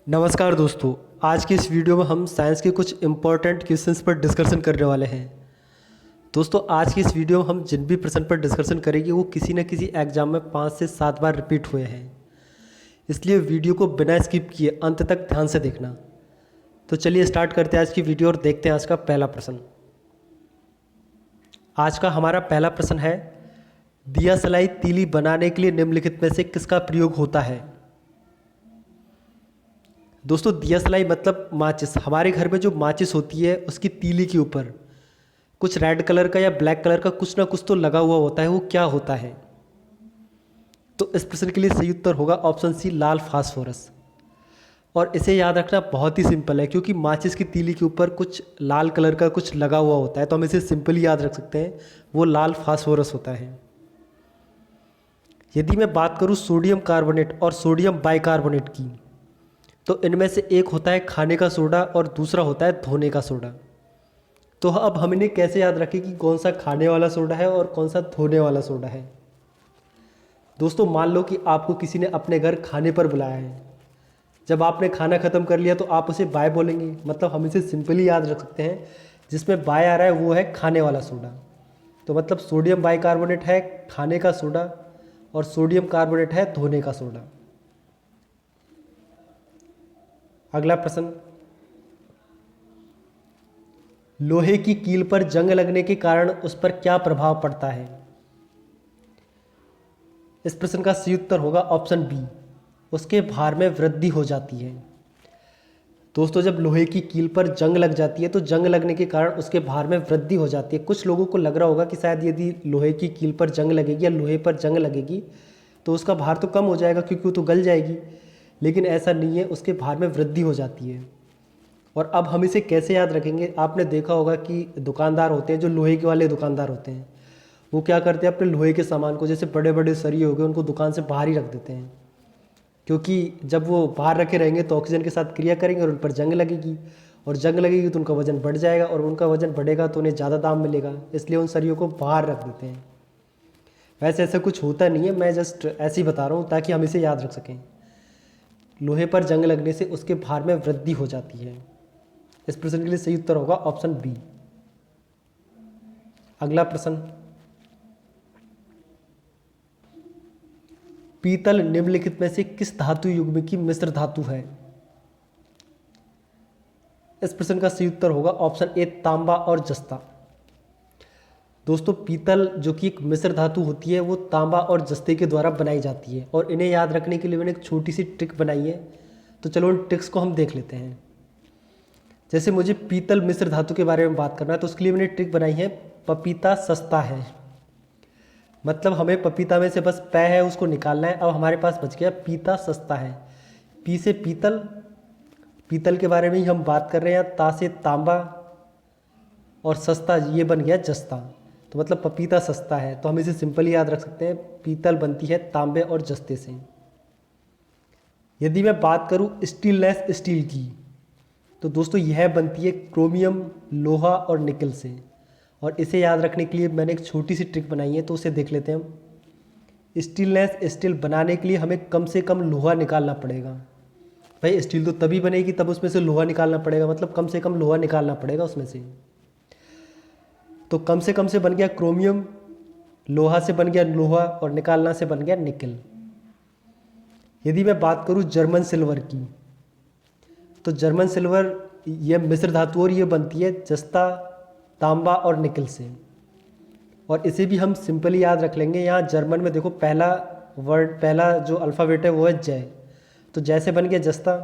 नमस्कार दोस्तों। आज की इस वीडियो में हम साइंस के कुछ इम्पोर्टेंट क्वेश्चंस पर डिस्कशन करने वाले हैं। दोस्तों, आज की इस वीडियो में हम जिन भी प्रश्न पर डिस्कशन करेंगे वो किसी न किसी एग्जाम में 5 से 7 बार रिपीट हुए हैं, इसलिए वीडियो को बिना स्किप किए अंत तक ध्यान से देखना। तो चलिए स्टार्ट करते हैं आज की वीडियो और देखते हैं आज का पहला प्रश्न। आज का हमारा पहला प्रश्न है, दिया सलाई तीली बनाने के लिए निम्नलिखित में से किसका प्रयोग होता है। दोस्तों, दिया सलाई मतलब माचिस। हमारे घर में जो माचिस होती है उसकी तीली के ऊपर कुछ रेड कलर का या ब्लैक कलर का कुछ ना कुछ तो लगा हुआ होता है, वो क्या होता है। तो इस प्रश्न के लिए सही उत्तर होगा ऑप्शन सी, लाल फास्फोरस। और इसे याद रखना बहुत ही सिंपल है, क्योंकि माचिस की तीली के ऊपर कुछ लाल कलर का कुछ लगा हुआ होता है, तो हम इसे सिंपली याद रख सकते हैं, वो लाल फास्फोरस होता है। यदि मैं बात करूँ सोडियम कार्बोनेट और सोडियम बाइकार्बोनेट की, तो इनमें से एक होता है खाने का सोडा और दूसरा होता है धोने का सोडा। तो अब हम इन्हें कैसे याद रखें कि कौन सा खाने वाला सोडा है और कौन सा धोने वाला सोडा है। दोस्तों, मान लो कि आपको किसी ने अपने घर खाने पर बुलाया है। जब आपने खाना ख़त्म कर लिया तो आप उसे बाय बोलेंगे, मतलब हम इसे सिंपली याद रख सकते हैं, जिसमें बाय आ रहा है वो है खाने वाला सोडा। तो मतलब सोडियम बाइकार्बोनेट है खाने का सोडा और सोडियम कार्बोनेट है धोने का सोडा। अगला प्रश्न, लोहे की कील पर जंग लगने के कारण उस पर क्या प्रभाव पड़ता है। इस प्रश्न का सही उत्तर होगा ऑप्शन बी, उसके भार में वृद्धि हो जाती है। दोस्तों, जब लोहे की कील पर जंग लग जाती है तो जंग लगने के कारण उसके भार में वृद्धि हो जाती है। कुछ लोगों को लग रहा होगा कि शायद यदि लोहे की कील पर जंग लगेगी या लोहे पर जंग लगेगी तो उसका भार तो कम हो जाएगा, क्योंकि वो तो गल जाएगी, लेकिन ऐसा नहीं है, उसके भार में वृद्धि हो जाती है। और अब हम इसे कैसे याद रखेंगे। आपने देखा होगा कि दुकानदार होते हैं, जो लोहे के वाले दुकानदार होते हैं, वो क्या करते हैं, अपने लोहे के सामान को, जैसे बड़े बड़े सरिये हो गए, उनको दुकान से बाहर ही रख देते हैं, क्योंकि जब वो बाहर रखे रहेंगे तो ऑक्सीजन के साथ क्रिया करेंगे और उन पर जंग लगेगी, और जंग लगेगी तो उनका वजन बढ़ जाएगा, और उनका वजन बढ़ेगा तो उन्हें ज़्यादा दाम मिलेगा, इसलिए उन सरियों को बाहर रख देते हैं। वैसे ऐसा कुछ होता नहीं है, मैं जस्ट ऐसे ही बता रहा हूँ ताकि हम इसे याद रख सकें। लोहे पर जंग लगने से उसके भार में वृद्धि हो जाती है। इस प्रश्न के लिए सही उत्तर होगा ऑप्शन बी। अगला प्रश्न, पीतल निम्नलिखित में से किस धातु युग्म की मिश्र धातु है। इस प्रश्न का सही उत्तर होगा ऑप्शन ए, तांबा और जस्ता। दोस्तों, पीतल जो कि एक मिश्र धातु होती है वो तांबा और जस्ते के द्वारा बनाई जाती है, और इन्हें याद रखने के लिए मैंने एक छोटी सी ट्रिक बनाई है। तो चलो उन ट्रिक्स को हम देख लेते हैं। जैसे मुझे पीतल मिश्र धातु के बारे में बात करना है तो उसके लिए मैंने ट्रिक बनाई है, पपीता सस्ता है। मतलब हमें पपीता में से बस पै है उसको निकालना है। अब हमारे पास बच गया पीता सस्ता है। पी से पीतल, पीतल के बारे में ही हम बात कर रहे हैं। ता से तांबा और सस्ता, ये बन गया जस्ता। तो मतलब पपीता सस्ता है, तो हम इसे सिंपली याद रख सकते हैं, पीतल बनती है तांबे और जस्ते से। यदि मैं बात करूं स्टीलनेस स्टील की, तो दोस्तों यह बनती है क्रोमियम, लोहा और निकल से। और इसे याद रखने के लिए मैंने एक छोटी सी ट्रिक बनाई है, तो उसे देख लेते हैं हम। स्टीलनेस स्टील बनाने के लिए हमें कम से कम लोहा निकालना पड़ेगा। भाई स्टील तो तभी बनेगी तब उसमें से लोहा निकालना पड़ेगा, मतलब कम से कम लोहा निकालना पड़ेगा उसमें से। तो कम से बन गया क्रोमियम, लोहा से बन गया लोहा और निकालना से बन गया निकल। यदि मैं बात करूं जर्मन सिल्वर की, तो जर्मन सिल्वर ये मिश्र धातु और ये बनती है जस्ता, तांबा और निकल से। और इसे भी हम सिंपली याद रख लेंगे। यहाँ जर्मन में देखो पहला वर्ड, पहला जो अल्फ़ाबेट है वो है जय, तो जैसे बन गया जस्ता।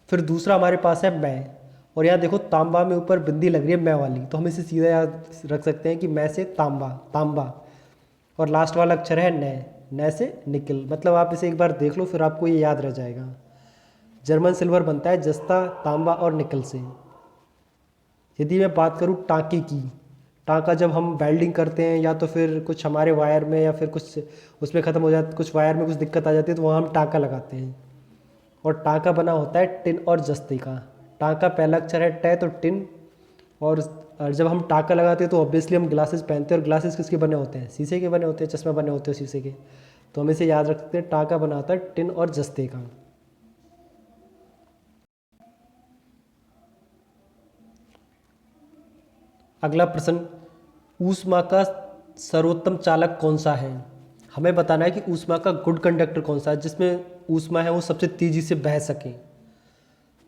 फिर दूसरा हमारे पास है मैं, और यहाँ देखो तांबा में ऊपर बिंदी लग रही है मैं वाली, तो हम इसे सीधा याद रख सकते हैं कि मैं से तांबा, तांबा। और लास्ट वाला अक्षर है न से निकल। मतलब आप इसे एक बार देख लो, फिर आपको ये याद रह जाएगा। जर्मन सिल्वर बनता है जस्ता, तांबा और निकल से। यदि मैं बात करूँ टाँके की, टाँका जब हम वेल्डिंग करते हैं या तो फिर कुछ हमारे वायर में या फिर कुछ उसमें ख़त्म हो जाता, कुछ वायर में कुछ दिक्कत आ जाती है, तो वहाँ हम टाँका लगाते हैं। और टाँका बना होता है टिन और जस्ते का। टाँका पहला अक्षर है ट, तो टिन। और जब हम टाँका लगाते हैं तो ऑब्वियसली हम ग्लासेस पहनते हैं, और ग्लासेस किसके बने होते हैं, शीशे के बने होते हैं, चश्मा बने होते हैं शीशे के। तो हम इसे याद रखते हैं, टाँका बना होता है टिन और जस्ते का। अगला प्रश्न, ऊष्मा का सर्वोत्तम चालक कौन सा है? हमें बताना है कि ऊष्मा का गुड कंडक्टर कौन सा है, जिसमें ऊष्मा है वो सबसे तेजी से बह सके।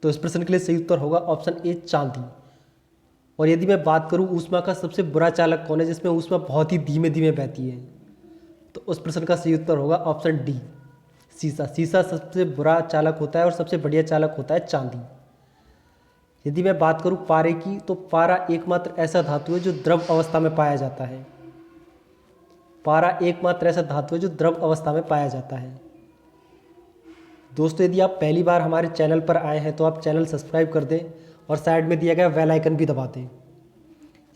तो इस प्रश्न के लिए सही उत्तर होगा ऑप्शन ए, चांदी। और यदि मैं बात करूं ऊष्मा का सबसे बुरा चालक कौन है, जिसमें ऊष्मा बहुत ही धीमे धीमे बहती है, तो उस प्रश्न का सही उत्तर होगा ऑप्शन डी, सीसा। सीसा सबसे बुरा चालक होता है और सबसे बढ़िया चालक होता है चांदी। यदि मैं बात करूं पारे की, तो पारा एकमात्र ऐसा धातु है जो द्रव अवस्था में पाया जाता है। पारा एकमात्र ऐसा धातु है जो द्रव अवस्था में पाया जाता है। दोस्तों, यदि आप पहली बार हमारे चैनल पर आए हैं तो आप चैनल सब्सक्राइब कर दें और साइड में दिया गया बेल आइकन भी दबा दें।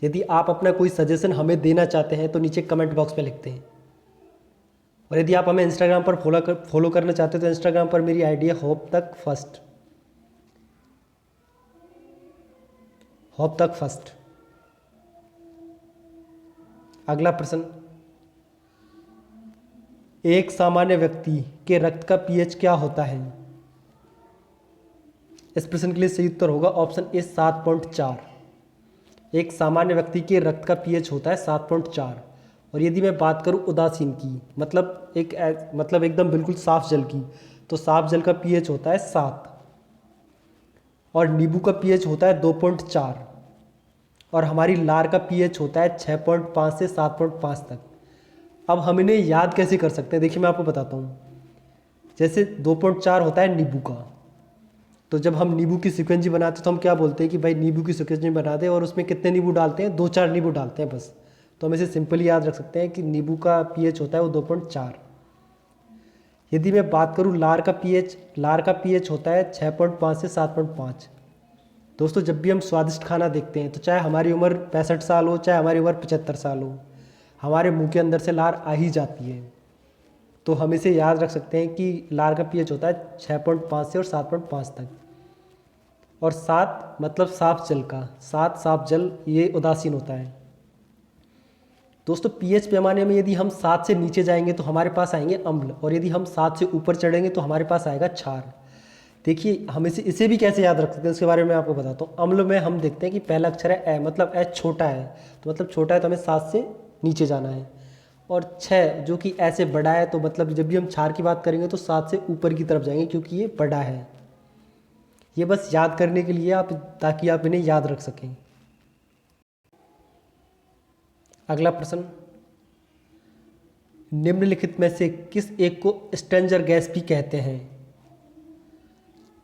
यदि आप अपना कोई सजेशन हमें देना चाहते हैं तो नीचे कमेंट बॉक्स में लिखते हैं। और यदि आप हमें इंस्टाग्राम पर फॉलो करना चाहते हैं तो इंस्टाग्राम पर मेरी आईडी है होप तक फर्स्ट। होप तक फर्स्ट। अगला प्रश्न, एक सामान्य व्यक्ति के रक्त का पीएच क्या होता है? इस प्रश्न के लिए सही उत्तर होगा ऑप्शन ए, 7.4। एक सामान्य व्यक्ति के रक्त का पीएच होता है 7.4। और यदि मैं बात करूं उदासीन की, मतलब एकदम बिल्कुल साफ जल की, तो साफ जल का पीएच होता है 7। और नींबू का पीएच होता है 2.4। और हमारी लार का पीएच होता है 6.5 से 7.5 तक। अब हम इन्हें याद कैसे कर सकते हैं? देखिए, मैं आपको बताता हूँ। जैसे 2.4 होता है नींबू का, तो जब हम नींबू की शिकंजी बनाते हैं तो हम क्या बोलते हैं कि भाई नींबू की शिकंजी बना दे, और उसमें कितने नींबू डालते हैं? 2-4 नींबू डालते हैं बस। तो हम इसे सिंपली याद रख सकते हैं कि नींबू का पीएच होता है वो 2.4। यदि मैं बात करूँ लार का पीएच होता है 6.5 से 7.5। दोस्तों, जब भी हम स्वादिष्ट खाना देखते हैं तो चाहे हमारी उम्र 65 साल हो, चाहे हमारी उम्र 75 साल हो, हमारे मुंह के अंदर से लार आ ही जाती है। तो हम इसे याद रख सकते हैं कि लार का पीएच होता है 6.5 से और 7.5 तक। और 7 मतलब साफ जल का, 7 साफ जल, ये उदासीन होता है। दोस्तों, पीएच पैमाने में यदि हम 7 से नीचे जाएंगे तो हमारे पास आएंगे अम्ल, और यदि हम 7 से ऊपर चढ़ेंगे तो हमारे पास आएगा क्षार। देखिए, हम इसे भी कैसे याद रख सकते हैं उसके बारे में आपको बताता हूँ। अम्ल में हम देखते हैं कि पहला अक्षर है ए, मतलब ए छोटा है, तो मतलब छोटा है तो हमें 7 से नीचे जाना है। और 6 जो कि ऐसे बड़ा है, तो मतलब जब भी हम क्षार की बात करेंगे तो 7 से ऊपर की तरफ जाएंगे क्योंकि ये बड़ा है। ये बस याद करने के लिए ताकि आप इन्हें याद रख सकें। अगला प्रश्न, निम्नलिखित में से किस एक को स्ट्रेंजर गैस भी कहते हैं?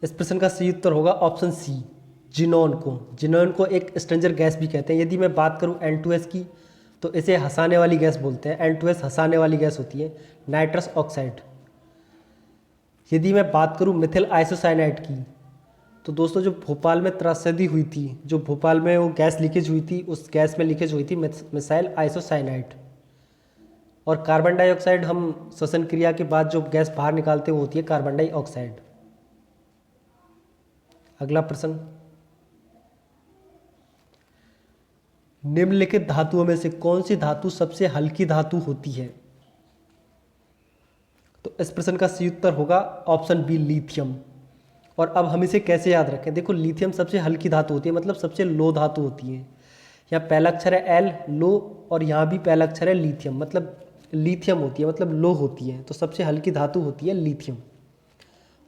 इस प्रश्न का सही उत्तर होगा ऑप्शन सी, जिनोन को। जिनोन को एक स्ट्रेंजर गैस भी कहते हैं। यदि मैं बात करूं N2S की, तो इसे हंसाने वाली गैस बोलते हैं। N2S हंसाने वाली गैस होती है, नाइट्रस ऑक्साइड। यदि मैं बात करूं मिथिल आइसोसाइनाइड की, तो दोस्तों जो भोपाल में त्रासदी हुई थी, जो भोपाल में वो गैस लीकेज हुई थी, उस गैस में लीकेज हुई थी मिसाइल आइसोसाइनाइड। और कार्बन डाइऑक्साइड हम श्वसन क्रिया के बाद जो गैस बाहर निकालते हैं वो होती है कार्बन डाइऑक्साइड। अगला प्रश्न, निम्नलिखित धातुओं में से कौन सी धातु सबसे हल्की धातु होती है? तो इस प्रश्न का सही उत्तर होगा ऑप्शन बी, लिथियम। और अब हम इसे कैसे याद रखें? देखो, लिथियम सबसे हल्की धातु होती है, मतलब सबसे लो धातु होती है। यहाँ पहला अक्षर है एल, लो, और यहाँ भी पहला अक्षर है लिथियम, मतलब लिथियम होती है, मतलब लो होती है। तो सबसे हल्की धातु होती है लिथियम।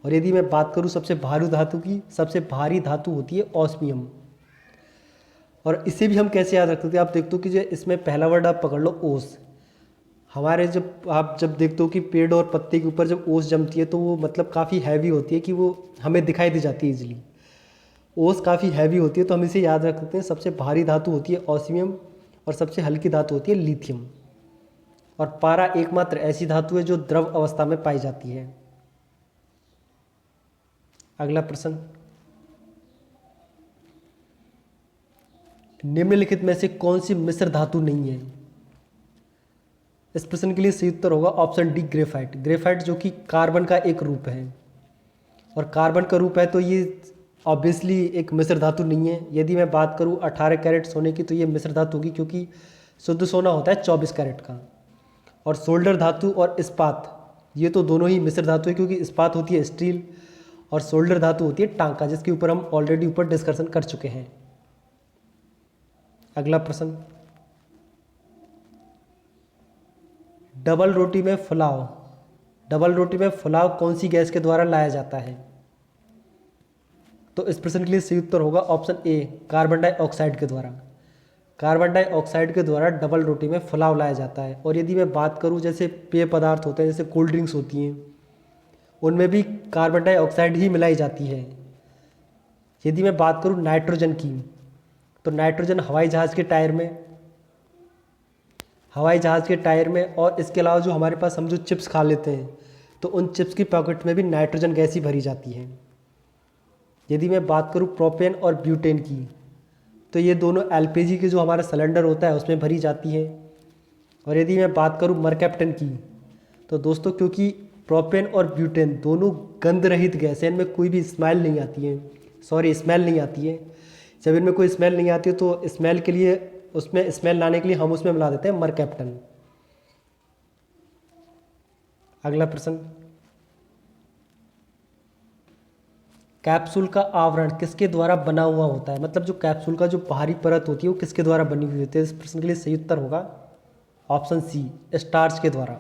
और यदि मैं बात करूँ सबसे भारी धातु की, सबसे भारी धातु होती है ऑस्मियम। और इसे भी हम कैसे याद रख सकते हैं? आप देखते हो कि जो इसमें पहला वर्ड आप पकड़ लो, ओस। हमारे जब देखते हो कि पेड़ और पत्ते के ऊपर जब ओस जमती है तो वो मतलब काफ़ी हैवी होती है, कि वो हमें दिखाई दे जाती है इजीली। ओस काफ़ी हैवी होती है, तो हम इसे याद रख सकते हैं। सबसे भारी धातु होती है ऑस्मियम और सबसे हल्की धातु होती है लिथियम। और पारा एकमात्र ऐसी धातु है जो द्रव अवस्था में पाई जाती है। अगला प्रश्न, निम्नलिखित में से कौन सी मिश्र धातु नहीं है? इस प्रश्न के लिए सही उत्तर होगा ऑप्शन डी, ग्रेफाइट। ग्रेफाइट जो कि कार्बन का एक रूप है, और कार्बन का रूप है तो ये ऑब्वियसली एक मिश्र धातु नहीं है। यदि मैं बात करूँ 18 कैरेट सोने की, तो ये मिश्र धातु होगी, क्योंकि शुद्ध सोना होता है 24 कैरेट का। और सोल्डर धातु और इस्पात, ये तो दोनों ही मिश्र धातु है, क्योंकि इस्पात होती है स्टील और सोल्डर धातु होती है टांका, जिसके ऊपर हम ऑलरेडी ऊपर डिस्कशन कर चुके हैं। अगला प्रश्न, डबल रोटी में फुलाव कौन सी गैस के द्वारा लाया जाता है? तो इस प्रश्न के लिए सही उत्तर होगा ऑप्शन ए, कार्बन डाइऑक्साइड के द्वारा। कार्बन डाइऑक्साइड के द्वारा डबल रोटी में फुलाव लाया जाता है। और यदि मैं बात करूं, जैसे पेय पदार्थ होते हैं, जैसे कोल्ड ड्रिंक्स होती हैं, उनमें भी कार्बन डाइऑक्साइड ही मिलाई जाती है। यदि मैं बात करूं नाइट्रोजन की, तो नाइट्रोजन हवाई जहाज़ के टायर में और इसके अलावा जो हमारे पास हम जो चिप्स खा लेते हैं, तो उन चिप्स की पॉकेट में भी नाइट्रोजन गैस ही भरी जाती है। यदि मैं बात करूं प्रोपेन और ब्यूटेन की, तो ये दोनों एलपीजी के जो हमारा सिलेंडर होता है उसमें भरी जाती है। और यदि मैं बात करूं मरकैप्टन की, तो दोस्तों क्योंकि प्रोपेन और ब्यूटेन दोनों गंध रहित गैस है, इनमें कोई भी स्मेल नहीं आती है। जब इनमें कोई स्मेल नहीं आती है तो स्मेल के लिए, उसमें स्मेल लाने के लिए हम उसमें मिला देते हैं मरकैप्टन। अगला प्रश्न, कैप्सूल का आवरण किसके द्वारा बना हुआ होता है? मतलब जो कैप्सूल का जो बाहरी परत होती है वो किसके द्वारा बनी हुई होती है? इस प्रश्न के लिए सही उत्तर होगा ऑप्शन सी, स्टार्च के द्वारा।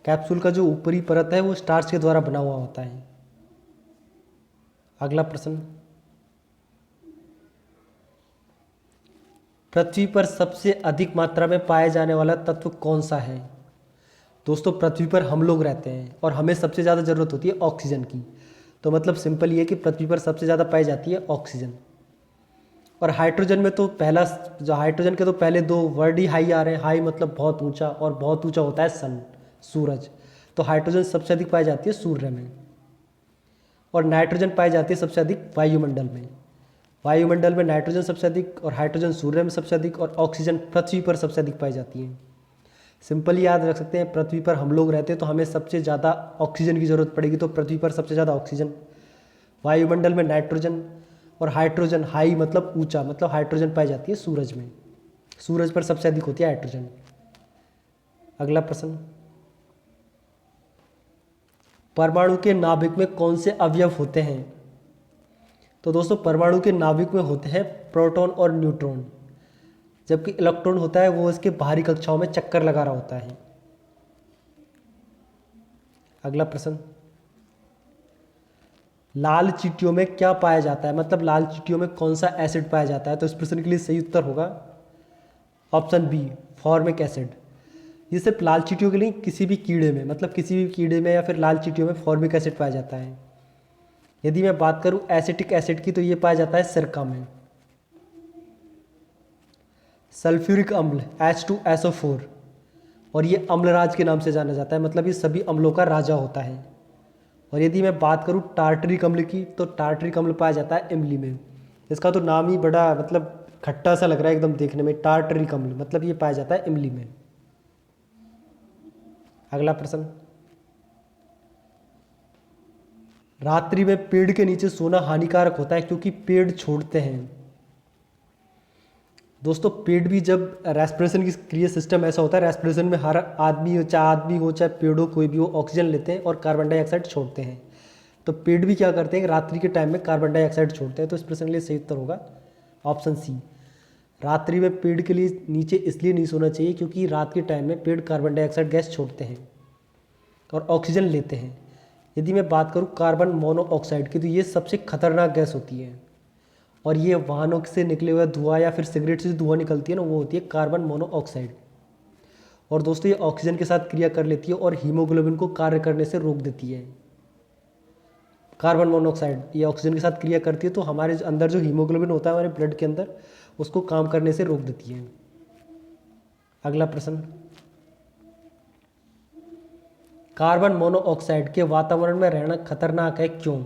कैप्सूल का जो ऊपरी परत है वो स्टार्च के द्वारा बना हुआ होता है। अगला प्रश्न, पृथ्वी पर सबसे अधिक मात्रा में पाए जाने वाला तत्व कौन सा है? दोस्तों पृथ्वी पर हम लोग रहते हैं और हमें सबसे ज़्यादा ज़रूरत होती है ऑक्सीजन की। तो मतलब सिंपल ये है कि पृथ्वी पर सबसे ज़्यादा पाई जाती है ऑक्सीजन। और हाइड्रोजन में तो हाइड्रोजन के तो पहले दो वर्ड ही हाई आ रहे हैं। हाई मतलब बहुत ऊंचा, और बहुत ऊंचा होता है सन, सूरज। तो हाइड्रोजन सबसे अधिक पाई जाती है सूर्य में। और नाइट्रोजन पाई जाती है सबसे अधिक वायुमंडल में। वायुमंडल में नाइट्रोजन सबसे अधिक, और हाइड्रोजन सूर्य में सबसे अधिक, और ऑक्सीजन पृथ्वी पर सबसे अधिक पाई जाती है। सिंपल याद रख सकते हैं, पृथ्वी पर हम लोग रहते हैं तो हमें सबसे ज़्यादा ऑक्सीजन की ज़रूरत पड़ेगी। तो पृथ्वी पर सबसे ज़्यादा ऑक्सीजन, वायुमंडल में नाइट्रोजन, और हाइड्रोजन हाई मतलब ऊंचा, मतलब हाइड्रोजन पाई जाती है सूरज में। सूरज पर सबसे अधिक होती है हाइड्रोजन। अगला प्रश्न, परमाणु के नाभिक में कौन से अवयव होते हैं? तो दोस्तों परमाणु के नाभिक में होते हैं प्रोटॉन और न्यूट्रॉन, जबकि इलेक्ट्रॉन होता है वो इसके बाहरी कक्षाओं में चक्कर लगा रहा होता है। अगला प्रश्न, लाल चींटियों में क्या पाया जाता है? मतलब लाल चींटियों में कौन सा एसिड पाया जाता है? तो इस प्रश्न के लिए सही उत्तर होगा ऑप्शन बी, फॉर्मिक एसिड। ये सिर्फ लाल चींटियों के लिए, किसी भी कीड़े में, मतलब किसी भी कीड़े में या फिर लाल चींटियों में फॉर्मिक एसिड पाया जाता है। यदि मैं बात करूं एसिटिक एसिड की, तो ये पाया जाता है सिरका में। सल्फ्यूरिक अम्ल H2SO4, और ये अम्लराज के नाम से जाना जाता है, मतलब ये सभी अम्लों का राजा होता है। और यदि मैं बात करूं टार्टरिक अम्ल की, तो टार्टरिक अम्ल पाया जाता है इमली में। इसका तो नाम ही बड़ा मतलब खट्टा सा लग रहा है एकदम देखने में, टार्टरिक अम्ल, मतलब ये पाया जाता है इमली में। अगला प्रश्न, रात्रि में पेड़ के नीचे सोना हानिकारक होता है क्योंकि पेड़ छोड़ते हैं। दोस्तों पेड़ भी, जब रेस्पिरेशन की क्रिया सिस्टम ऐसा होता है, रेस्पिरेशन में हर आदमी हो, चाहे पेड़ हो, कोई भी हो, ऑक्सीजन लेते हैं और कार्बन डाइऑक्साइड छोड़ते हैं। तो पेड़ भी क्या करते हैं कि रात्रि के टाइम में कार्बन डाइऑक्साइड छोड़ते हैं। तो इस प्रश्न के लिए सही उत्तर होगा ऑप्शन सी, रात्रि में पेड़ के लिए नीचे इसलिए नहीं सोना चाहिए क्योंकि रात के टाइम में पेड़ कार्बन डाइऑक्साइड गैस छोड़ते हैं और ऑक्सीजन लेते हैं। यदि मैं बात करूँ कार्बन मोनोऑक्साइड की, तो ये सबसे खतरनाक गैस होती है, और ये वाहनों से निकले हुए धुआं या फिर सिगरेट से धुआं निकलती है ना, वो होती है कार्बन मोनोऑक्साइड। और दोस्तों ये ऑक्सीजन के साथ क्रिया कर लेती है और हीमोग्लोबिन को कार्य करने से रोक देती है। कार्बन मोनोऑक्साइड ये ऑक्सीजन के साथ क्रिया करती है तो हमारे अंदर जो हीमोग्लोबिन होता है हमारे ब्लड के अंदर, उसको काम करने से रोक देती है। अगला प्रश्न, कार्बन मोनोऑक्साइड के वातावरण में रहना खतरनाक है क्यों?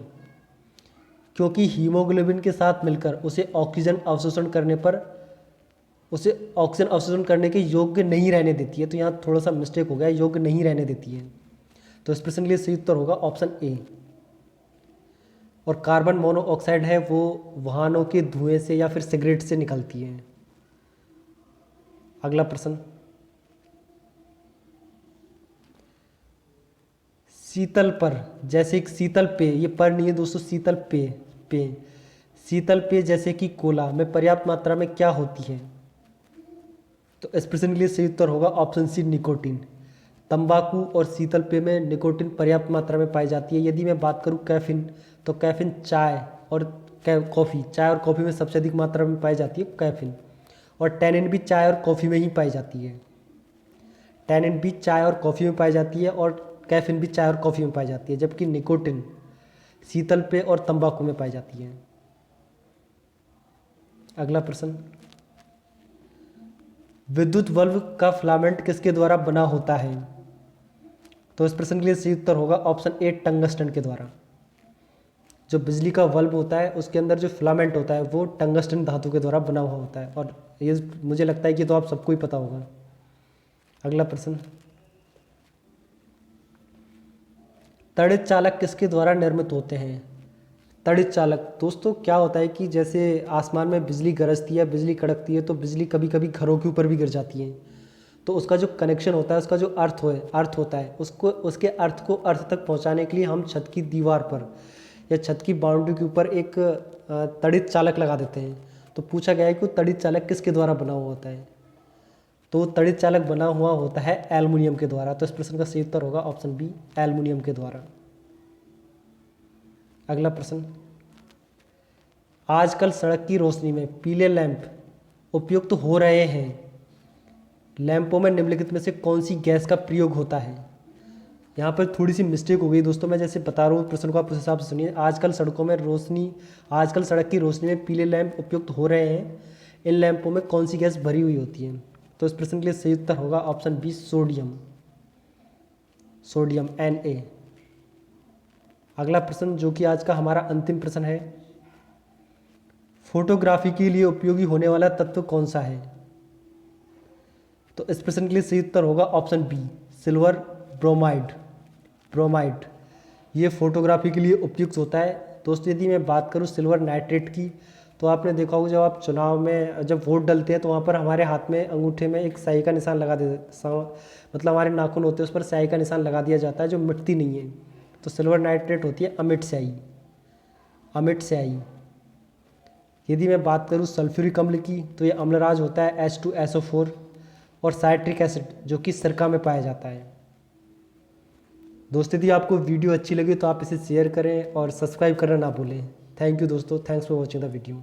क्योंकि हीमोग्लोबिन के साथ मिलकर उसे ऑक्सीजन अवशोषण करने के योग्य नहीं रहने देती है। तो यहाँ थोड़ा सा मिस्टेक हो गया, योग्य नहीं रहने देती है। तो इस प्रश्न के लिए सही उत्तर होगा ऑप्शन ए। और कार्बन मोनोऑक्साइड है वो वाहनों के धुएं से या फिर सिगरेट से निकलती है। अगला प्रश्न, शीतल पर, जैसे एक शीतल पेय, ये पर नहीं है दोस्तों, शीतल पेय शीतल पेय जैसे कि कोला में पर्याप्त मात्रा में क्या होती है? तो इस प्रश्न के लिए सही उत्तर होगा ऑप्शन सी, निकोटीन। तंबाकू और शीतल पेय में निकोटीन पर्याप्त मात्रा में पाई जाती है। यदि मैं बात करूं कैफीन, तो कैफीन चाय और कॉफ़ी में सबसे अधिक मात्रा में पाई जाती है कैफीन। और टैनिन भी चाय और कॉफ़ी में ही पाई जाती है। टैनिन भी चाय और कॉफ़ी में पाई जाती है और कैफीन भी चाय और कॉफ़ी में पाई जाती है, जबकि निकोटिन शीतल पेय और तंबाकू में पाई जाती है। अगला प्रश्न, विद्युत बल्ब का फिलामेंट किसके द्वारा बना होता है? तो इस प्रश्न के लिए सही उत्तर होगा ऑप्शन ए, टंगस्टन के द्वारा। जो बिजली का बल्ब होता है उसके अंदर जो फिलामेंट होता है वो टंगस्टन धातु के द्वारा बना हुआ होता है। और ये मुझे लगता है कि तो आप सबको ही पता होगा। अगला प्रश्न, तड़ित चालक किसके द्वारा निर्मित होते हैं? तड़ित चालक दोस्तों क्या होता है कि जैसे आसमान में बिजली गरजती है, बिजली कड़कती है, तो बिजली कभी कभी घरों के ऊपर भी गिर जाती है। तो उसका जो कनेक्शन होता है, उसका जो अर्थ होता है, उसको उसके अर्थ को अर्थ तक पहुंचाने के लिए हम छत की दीवार पर या छत की बाउंड्री के ऊपर एक तड़ित चालक लगा देते हैं। तो पूछा गया है कि तड़ित चालक किसके द्वारा बना हुआ होता है? तो तड़ित चालक बना हुआ होता है एल्युमिनियम के द्वारा। तो इस प्रश्न का सही उत्तर होगा ऑप्शन बी, एल्युमिनियम के द्वारा। अगला प्रश्न, आजकल सड़क की रोशनी में पीले लैंप उपयुक्त हो रहे हैं। लैंपों में निम्नलिखित में से कौन सी गैस का प्रयोग होता है? यहाँ पर थोड़ी सी मिस्टेक हो गई दोस्तों, मैं जैसे बता रहा हूँ प्रश्न को आप उस हिसाब से सुनिए। आजकल सड़क की रोशनी में पीले लैंप उपयुक्त हो रहे हैं। इन लैंपों में कौन सी गैस भरी हुई होती है? तो इस प्रश्न के लिए सही उत्तर होगा ऑप्शन बी, सोडियम Na। अगला प्रश्न जो कि आज का हमारा अंतिम प्रश्न है, फोटोग्राफी के लिए उपयोगी होने वाला तत्व कौन सा है? तो इस प्रश्न के लिए सही उत्तर होगा ऑप्शन बी, सिल्वर ब्रोमाइड। ये फोटोग्राफी के लिए उपयुक्त होता है। दोस्तों यदि मैं बात करूँ सिल्वर नाइट्रेट की, तो आपने देखा होगा जब आप चुनाव में जब वोट डालते हैं तो वहाँ पर हमारे हाथ में अंगूठे में एक स्याही का निशान लगा मतलब हमारे नाखून होते हैं उस पर स्याही का निशान लगा दिया जाता है जो मिटती नहीं है। तो सिल्वर नाइट्रेट होती है अमिट स्याही। यदि मैं बात करूँ सल्फ्यूरिक अम्ल की, तो ये अम्लराज होता है H2SO4 और साइट्रिक एसिड जो कि सिरका में पाया जाता है। दोस्तों यदि आपको वीडियो अच्छी लगी तो आप इसे शेयर करें और सब्सक्राइब करना ना भूलें। थैंक यू दोस्तों, thanks for watching the video.